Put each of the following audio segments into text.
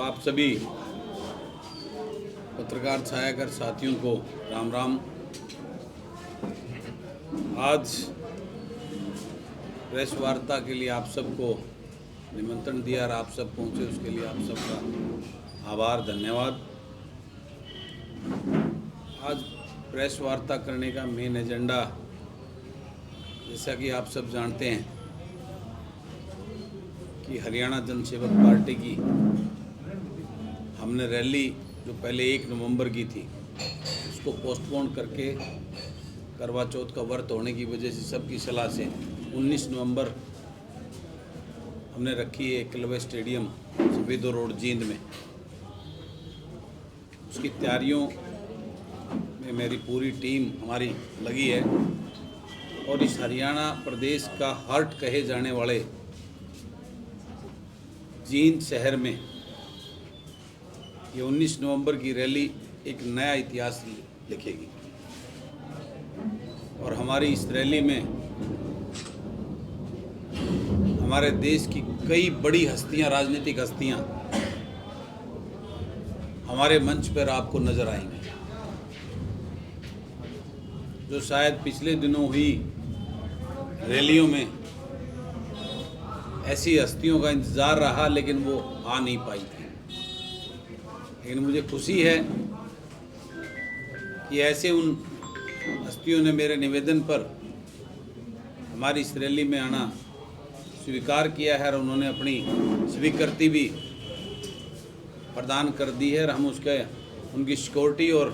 आप सभी पत्रकार छायाकर साथियों को राम राम। आज प्रेस वार्ता के लिए आप सबको निमंत्रण दिया और आप सब पहुंचे, उसके लिए आप सबका आभार, धन्यवाद। आज प्रेस वार्ता करने का मेन एजेंडा, जैसा कि आप सब जानते हैं कि हरियाणा जनसेवक पार्टी की हमने रैली जो पहले 1 नवंबर की थी उसको पोस्टपोन करके करवा चौथ का व्रत होने की वजह से सबकी सलाह से 19 नवंबर हमने रखी है एकलव्य स्टेडियम सफेदो रोड जींद में। उसकी तैयारियों में मेरी पूरी टीम हमारी लगी है और इस हरियाणा प्रदेश का हार्ट कहे जाने वाले जींद शहर में ये 19 नवंबर की रैली एक नया इतिहास लिखेगी और हमारी इस रैली में हमारे देश की कई बड़ी हस्तियां, राजनीतिक हस्तियां हमारे मंच पर आपको नजर आएंगी, जो शायद पिछले दिनों हुई रैलियों में ऐसी हस्तियों का इंतज़ार रहा लेकिन वो आ नहीं पाई थी। लेकिन मुझे खुशी है कि ऐसे उन हस्तियों ने मेरे निवेदन पर हमारी इस रैली में आना स्वीकार किया है और उन्होंने अपनी स्वीकृति भी प्रदान कर दी है और हम उनकी सिक्योरिटी और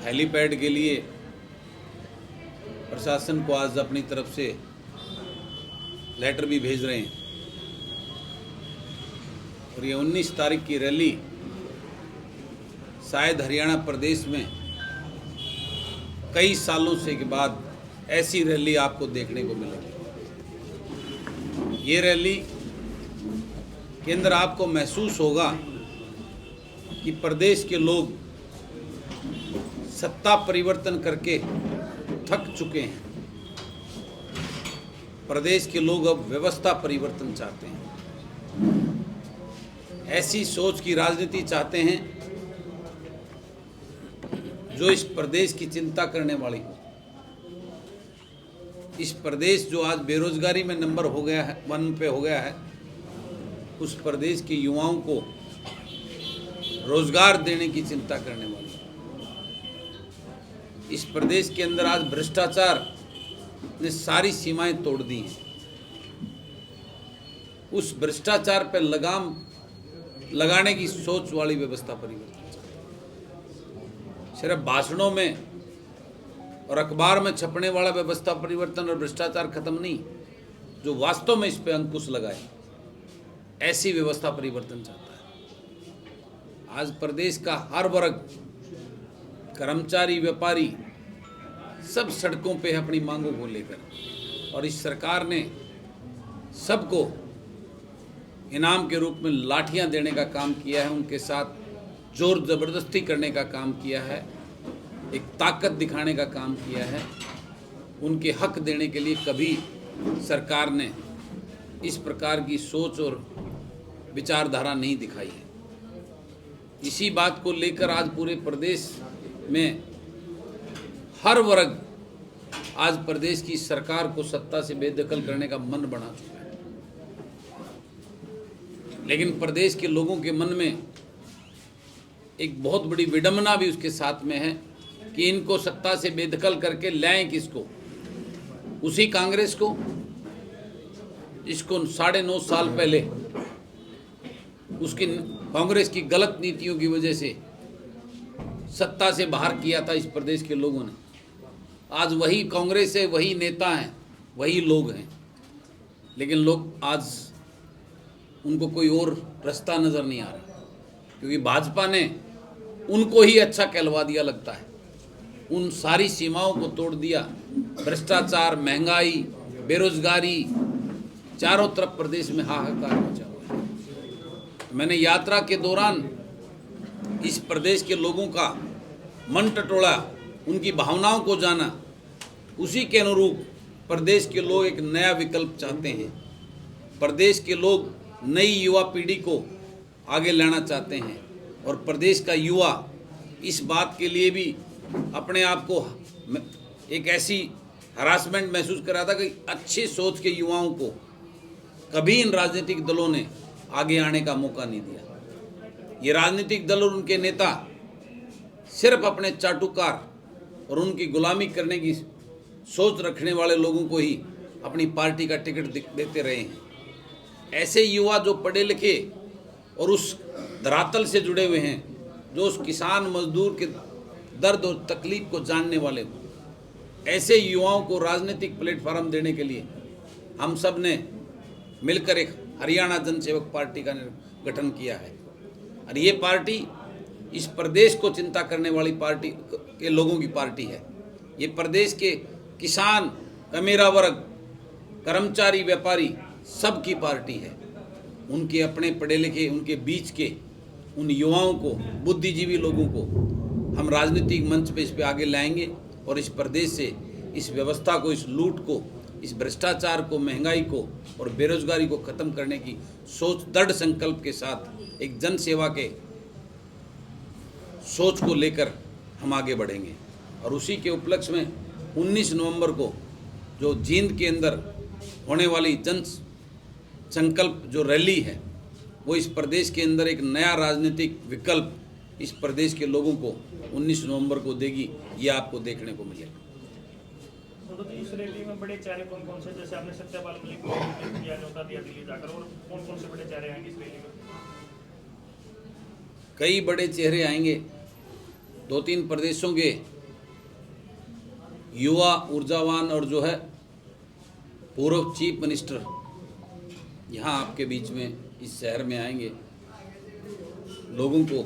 हेलीपैड के लिए प्रशासन को आज अपनी तरफ से लेटर भी भेज रहे हैं। और ये 19 तारीख की रैली शायद हरियाणा प्रदेश में कई सालों से के बाद ऐसी रैली आपको देखने को मिलेगी। ये रैली के अंदर आपको महसूस होगा कि प्रदेश के लोग सत्ता परिवर्तन करके थक चुके हैं। प्रदेश के लोग अब व्यवस्था परिवर्तन चाहते हैं, ऐसी सोच की राजनीति चाहते हैं जो इस प्रदेश की चिंता करने वाली हो। इस प्रदेश जो आज बेरोजगारी में नंबर 1 पे हो गया है, उस प्रदेश के युवाओं को रोजगार देने की चिंता करने वाली। इस प्रदेश के अंदर आज भ्रष्टाचार ने सारी सीमाएं तोड़ दी हैं। उस भ्रष्टाचार पर लगाम लगाने की सोच वाली व्यवस्था परिवर्तन। सिर्फ भाषणों में और अखबार में छपने वाला व्यवस्था परिवर्तन और भ्रष्टाचार खत्म नहीं, जो वास्तव में इस पे अंकुश लगाए, ऐसी व्यवस्था परिवर्तन चाहता है। आज प्रदेश का हर वर्ग, कर्मचारी, व्यापारी, सब सड़कों पे अपनी मांगों को लेकर, और इस सरकार ने सबको इनाम के रूप में लाठियां देने का काम किया है, उनके साथ जोर ज़बरदस्ती करने का काम किया है, एक ताकत दिखाने का काम किया है। उनके हक देने के लिए कभी सरकार ने इस प्रकार की सोच और विचारधारा नहीं दिखाई है। इसी बात को लेकर आज पूरे प्रदेश में हर वर्ग आज प्रदेश की सरकार को सत्ता से बेदखल करने का मन बना चुका है। लेकिन प्रदेश के लोगों के मन में एक बहुत बड़ी विडंबना भी उसके साथ में है कि इनको सत्ता से बेदखल करके लाएं किसको? उसी कांग्रेस को, इसको 9.5 साल पहले उसकी कांग्रेस की गलत नीतियों की वजह से सत्ता से बाहर किया था इस प्रदेश के लोगों ने। आज वही कांग्रेस है, वही नेता हैं, वही लोग हैं, लेकिन लोग आज उनको कोई और रास्ता नज़र नहीं आ रहा, क्योंकि भाजपा ने उनको ही अच्छा कहलवा दिया लगता है। उन सारी सीमाओं को तोड़ दिया। भ्रष्टाचार, महंगाई, बेरोजगारी, चारों तरफ प्रदेश में हाहाकार मचा हुआ है। मैंने यात्रा के दौरान इस प्रदेश के लोगों का मन टटोला, उनकी भावनाओं को जाना। उसी के अनुरूप प्रदेश के लोग एक नया विकल्प चाहते हैं। प्रदेश के लोग नई युवा पीढ़ी को आगे लाना चाहते हैं। और प्रदेश का युवा इस बात के लिए भी अपने आप को एक ऐसी हरासमेंट महसूस कर रहा था कि अच्छी सोच के युवाओं को कभी इन राजनीतिक दलों ने आगे आने का मौका नहीं दिया। ये राजनीतिक दल और उनके नेता सिर्फ अपने चाटुकार और उनकी गुलामी करने की सोच रखने वाले लोगों को ही अपनी पार्टी का टिकट देते रहे हैं। ऐसे युवा जो पढ़े लिखे और उस धरातल से जुड़े हुए हैं, जो उस किसान मजदूर के दर्द और तकलीफ को जानने वाले हों, ऐसे युवाओं को राजनीतिक प्लेटफॉर्म देने के लिए हम सब ने मिलकर एक हरियाणा जनसेवक पार्टी का गठन किया है। और ये पार्टी इस प्रदेश को चिंता करने वाली पार्टी के लोगों की पार्टी है। ये प्रदेश के किसान, अमीरा वर्ग, कर्मचारी, व्यापारी सबकी पार्टी है। उनके अपने पढ़े लिखे, उनके बीच के उन युवाओं को, बुद्धिजीवी लोगों को हम राजनीतिक मंच पे इस पे आगे लाएंगे और इस प्रदेश से इस व्यवस्था को, इस लूट को, इस भ्रष्टाचार को, महंगाई को और बेरोजगारी को खत्म करने की सोच, दृढ़ संकल्प के साथ एक जन सेवा के सोच को लेकर हम आगे बढ़ेंगे। और उसी के उपलक्ष्य में 19 नवंबर को जो जींद के अंदर होने वाली जन संकल्प जो रैली है, वो इस प्रदेश के अंदर एक नया राजनीतिक विकल्प इस प्रदेश के लोगों को 19 नवंबर को देगी। ये आपको देखने को मिलेगा। तो इस रैली में बड़े चेहरे कौन कौन से, जैसे आपने सत्यपाल मलिक को दिया, न्योता दिया दिल्ली जाकर, और कौन कौन से बड़े चेहरे आएंगे इस रैली में? कई बड़े चेहरे आएंगे। 2-3 प्रदेशों के युवा, ऊर्जावान और जो है पूर्व चीफ मिनिस्टर यहाँ आपके बीच में इस शहर में आएंगे, लोगों को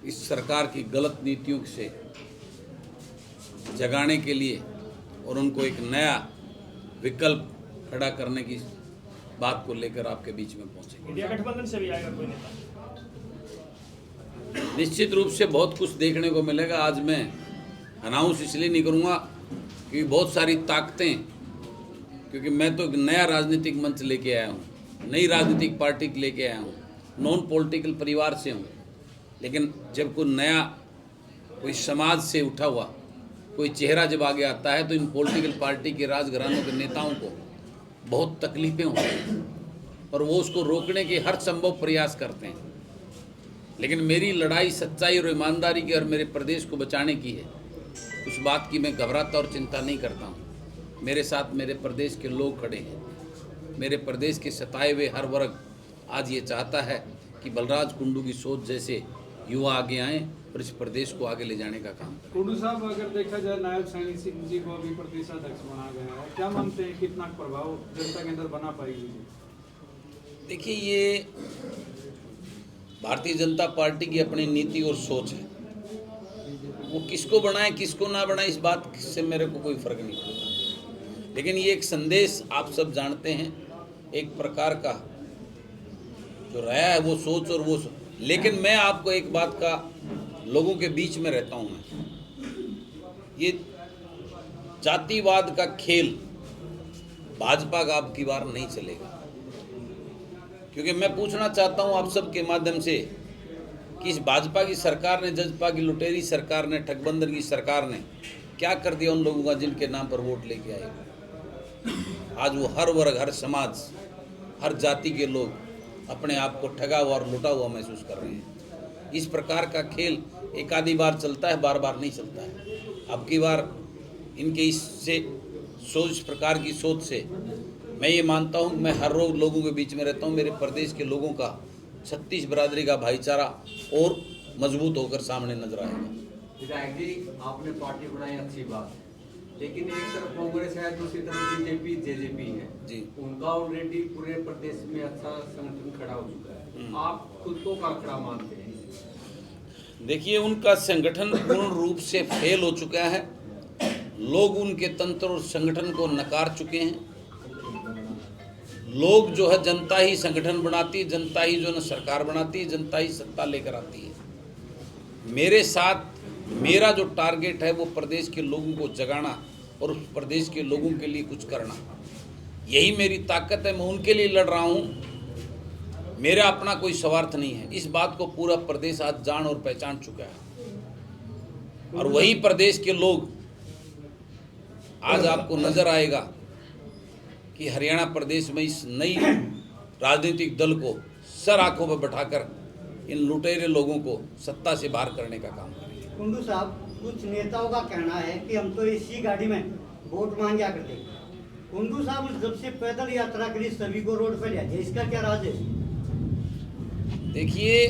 इस सरकार की गलत नीतियों से जगाने के लिए और उनको एक नया विकल्प खड़ा करने की बात को लेकर आपके बीच में पहुंचेंगे। इंडिया गठबंधन से भी आएगा कोई नेता? निश्चित रूप से बहुत कुछ देखने को मिलेगा। आज मैं अनाउंस इसलिए नहीं करूंगा क्योंकि बहुत सारी ताकतें, क्योंकि मैं तो एक नया राजनीतिक मंच लेके आया हूँ, नई राजनीतिक पार्टी लेके आया हूँ, नॉन पॉलिटिकल परिवार से हूँ। लेकिन जब कोई नया, कोई समाज से उठा हुआ कोई चेहरा जब आगे आता है तो इन पॉलिटिकल पार्टी के राजघरानों के नेताओं को बहुत तकलीफें होती हैं और वो उसको रोकने के हर संभव प्रयास करते हैं। लेकिन मेरी लड़ाई सच्चाई और ईमानदारी की और मेरे प्रदेश को बचाने की है। उस बात की मैं घबराता और चिंता नहीं करता हूँ। मेरे साथ मेरे प्रदेश के लोग खड़े हैं। मेरे प्रदेश के सताए हुए हर वर्ग आज ये चाहता है कि बलराज कुंडू की सोच जैसे युवा आगे आएँ और इस प्रदेश को आगे ले जाने का काम करें। कुंडू साहब, अगर देखा जाए नायब सैनी सिंह जी को अभी प्रदेश अध्यक्ष बना गया है, क्या मानते हैं कितना प्रभाव जनता के अंदर बना पाएगी? देखिए, ये भारतीय जनता पार्टी की अपनी नीति और सोच है। वो किसको बनाए किसको ना बनाए इस बात से मेरे को कोई फर्क नहीं पड़ता। लेकिन ये एक संदेश आप सब जानते हैं, एक प्रकार का जो रहा है वो सोच और वो लेकिन मैं आपको एक बात का, लोगों के बीच में रहता हूँ मैं, ये जातिवाद का खेल भाजपा का अब की बार नहीं चलेगा। क्योंकि मैं पूछना चाहता हूँ आप सबके माध्यम से कि इस भाजपा की सरकार ने, जजपा की लुटेरी सरकार ने, ठगबंधन की सरकार ने क्या कर दिया उन लोगों का जिनके नाम पर वोट लेके आए। आज वो हर वर्ग, हर समाज, हर जाति के लोग अपने आप को ठगा हुआ और लुटा हुआ महसूस कर रहे हैं। इस प्रकार का खेल एक आधी बार चलता है, बार बार नहीं चलता है। अब की बार इनके इससे सोच, इस प्रकार की सोच से मैं ये मानता हूँ, मैं हर रोज लोगों के बीच में रहता हूँ, मेरे प्रदेश के लोगों का, 36 बिरादरी का भाईचारा और मजबूत होकर सामने नजर आएगा। विधायक जी, आपने पार्टी बनाई, अच्छी बात, लेकिन एक तरफ कांग्रेस है, दूसरी तरफ बीजेपी, जेजेपी है जी। उनका ऑलरेडी पूरे प्रदेश में अच्छा संगठन खड़ा हो चुका है। आप खुद को क्या खड़ा मानते हैं? देखिए, उनका संगठन पूर्ण रूप से फेल हो चुका है। लोग उनके तंत्र और संगठन को नकार चुके हैं। लोग जो है, जनता ही संगठन बनाती है, जनता ही जो है सरकार बनाती है, जनता ही सत्ता लेकर आती है। मेरे साथ मेरा जो टारगेट है वो प्रदेश के लोगों को जगाना और उस प्रदेश के लोगों के लिए कुछ करना, यही मेरी ताकत है। मैं उनके लिए लड़ रहा हूँ। मेरा अपना कोई स्वार्थ नहीं है। इस बात को पूरा प्रदेश आज जान और पहचान चुका है, और वही प्रदेश के लोग आज आपको नजर आएगा कि हरियाणा प्रदेश में इस नई राजनीतिक दल को सर आंखों पर बैठाकर इन लुटेरे लोगों को सत्ता से बाहर करने का काम करेंगे। कुंडू साहब, कुछ नेताओं का कहना है कि हम तो इसी गाड़ी में वोट मांगा करते। कुंडू साहब जब से पैदल यात्रा करी सभी को रोड पर ले जाए, इसका क्या राज है? देखिए,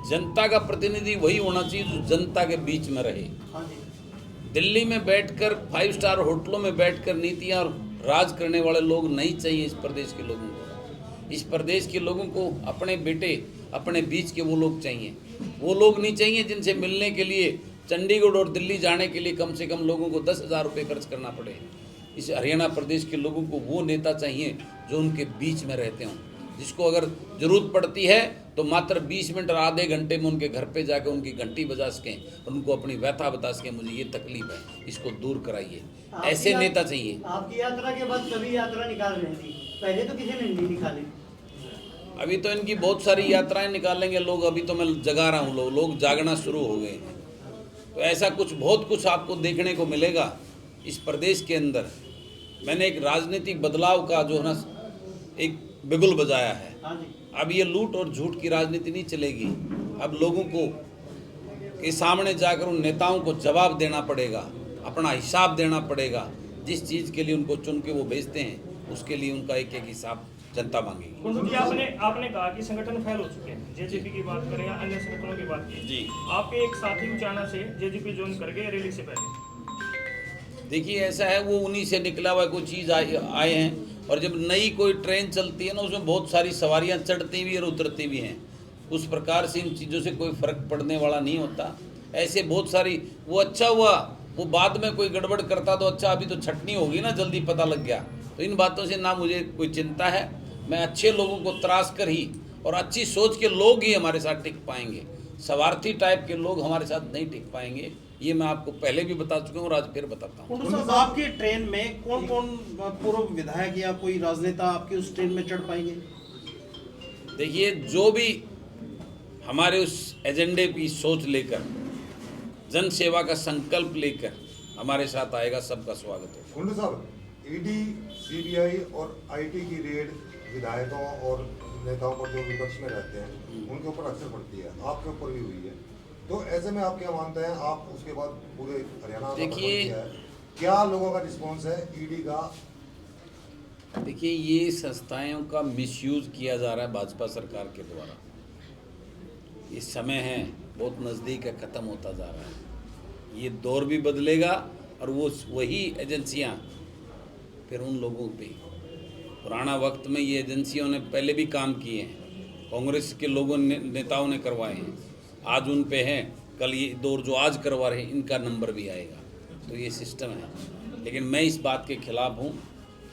जनता का प्रतिनिधि वही होना चाहिए जो जनता के बीच में रहे। हाँ जी। दिल्ली में बैठकर 5 स्टार होटलों में बैठकर नीतियां और राज करने वाले लोग नहीं चाहिए इस प्रदेश के लोगों को। इस प्रदेश के लोगों को अपने बेटे, अपने बीच के वो लोग चाहिए। वो लोग नहीं चाहिए जिनसे मिलने के लिए चंडीगढ़ और दिल्ली जाने के लिए कम से कम लोगों को 10,000 रुपये खर्च करना पड़े। इस हरियाणा प्रदेश के लोगों को वो नेता चाहिए जो उनके बीच में रहते हों, जिसको अगर ज़रूरत पड़ती है तो मात्र 20 मिनट और आधे घंटे में उनके घर पे जाकर उनकी घंटी बजा सकें, उनको अपनी व्यथा बता सकें, मुझे ये तकलीफ है, इसको दूर कराइए। ऐसे नेता चाहिए। आपकी यात्रा के बाद सभी यात्रा निकाल रही थी, पहले तो किसी ने नहीं निकाली। अभी तो इनकी बहुत सारी यात्राएं निकालेंगे लोग। अभी तो मैं जगा रहा हूँ, लोग जागना शुरू हो गए हैं। तो ऐसा कुछ बहुत कुछ आपको देखने को मिलेगा इस प्रदेश के अंदर। मैंने एक राजनीतिक बदलाव का जो है ना एक बिगुल बजाया है। हाँ जी। अब ये लूट और झूठ की राजनीति नहीं चलेगी। अब लोगों को के सामने जाकर उन नेताओं को जवाब देना पड़ेगा, अपना हिसाब देना पड़ेगा। जिस चीज़ के लिए उनको चुन के वो भेजते हैं उसके लिए उनका एक एक हिसाब जनता मांगेगी। कुंडू जी, आपने कहा कि संगठन फैल हो चुके हैं। जेजेपी की बात करें या अन्य संगठनों की बात की जी, आपके एक साथी उचाना से जेजेपी ज्वाइन कर गए रैली से पहले। देखिए ऐसा है, वो उन्हीं से निकला हुआ कोई चीज़ आए हैं। और जब नई कोई ट्रेन चलती है ना, उसमें बहुत सारी सवारियां चढ़ती भी और उतरती भी हैं। उस प्रकार से इन चीज़ों से कोई फर्क पड़ने वाला नहीं होता। ऐसे बहुत सारी, वो अच्छा हुआ वो बाद में कोई गड़बड़ करता तो अच्छा, अभी तो छटनी होगी ना, जल्दी पता लग गया। तो इन बातों से ना मुझे कोई चिंता है। मैं अच्छे लोगों को तराश कर ही और अच्छी सोच के लोग ही हमारे साथ टिक पाएंगे। स्वार्थी टाइप के लोग हमारे साथ नहीं टिक पाएंगे। ये मैं आपको पहले भी बता चुका हूँ और आज फिर बताता हूँ। कुंडू साहब, आपकी ट्रेन में कौन कौन पूर्व विधायक या कोई राजनेता आपकी उस ट्रेन में चढ़ पाएंगे? देखिए, जो भी हमारे उस एजेंडे की सोच लेकर, जन सेवा का संकल्प लेकर हमारे साथ आएगा, सबका स्वागत है। कुंडू साहब, ईडी, सीबीआई और आईटी की रेड विधायकों और नेताओं पर जो विपक्ष में रहते हैं उनके ऊपर अक्सर पड़ती है, आपके ऊपर भी हुई है। तो ऐसे में आप क्या मानते हैं? आप उसके बाद पूरे हरियाणा का देखिए, भ्रमण किया है, क्या लोगों का रिस्पॉन्स है ईडी का? देखिए, ये संस्थाओं का मिसयूज किया जा रहा है भाजपा सरकार के द्वारा। ये समय है, बहुत नज़दीक है, ख़त्म होता जा रहा है। ये दौर भी बदलेगा और वो वही एजेंसियां फिर उन लोगों पे, पुराना वक्त में ये एजेंसियों ने पहले भी काम किए हैं, कांग्रेस के लोगों ने, नेताओं ने करवाए हैं, आज उन पे हैं, कल ये दौर जो आज करवा रहे हैं इनका नंबर भी आएगा। तो ये सिस्टम है। लेकिन मैं इस बात के खिलाफ हूँ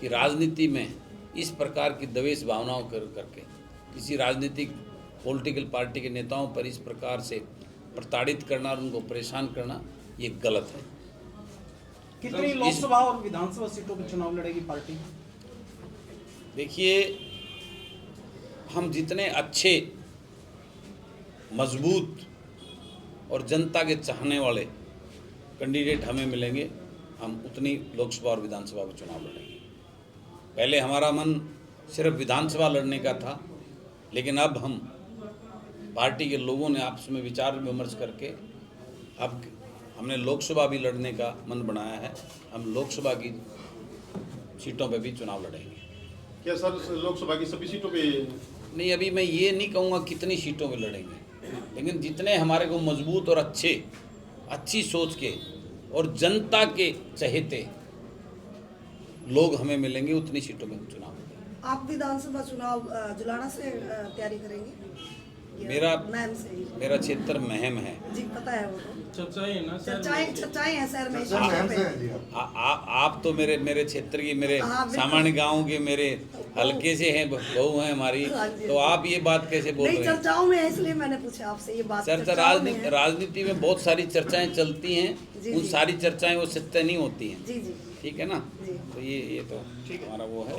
कि राजनीति में इस प्रकार की द्वेष भावनाओं करके किसी राजनीतिक पॉलिटिकल पार्टी के नेताओं पर इस प्रकार से प्रताड़ित करना और उनको परेशान करना, ये गलत है। कितनी लोकसभा और विधानसभा सीटों पर चुनाव लड़ेगी पार्टी? देखिए, हम जितने अच्छे, मजबूत और जनता के चाहने वाले कैंडिडेट हमें मिलेंगे, हम उतनी लोकसभा और विधानसभा के चुनाव लड़ेंगे। पहले हमारा मन सिर्फ विधानसभा लड़ने का था, लेकिन अब हम पार्टी के लोगों ने आपस में विचार विमर्श करके अब हमने लोकसभा भी लड़ने का मन बनाया है। हम लोकसभा की सीटों पे भी चुनाव लड़ेंगे। क्या सर लोकसभा की सभी सीटों पे? नहीं, अभी मैं ये नहीं कहूँगा कितनी सीटों पे लड़ेंगे, लेकिन जितने हमारे को मजबूत और अच्छी सोच के और जनता के चहेते लोग हमें मिलेंगे, उतनी सीटों में चुनाव होगा। आप विधानसभा चुनाव जुलाना से तैयारी करेंगे? मेरा क्षेत्र महम है जी, पता है वो तो। चर्चाएं है ना सर, चर्चाएं हैं शहर में। महम से हैं जी आप। आप तो मेरे क्षेत्र की, मेरे हाँ, बिल्कुल। सामान्य गांव के, मेरे हल्के से हैं, बहू हैं हमारी। हाँ जी। तो आप ये बात कैसे बोल रहे नहीं, हैं? चर्चाओं में है, इसलिए मैंने पूछा आपसे ये बात। चर्चा, राजनीति में बहुत सारी चर्चाएं चलती हैं, जी, उन जी। सारी चर्चाएं वो सत्य नहीं होती हैं। जी जी ठीक है ना? जी। तो ये तो हमारा वो है।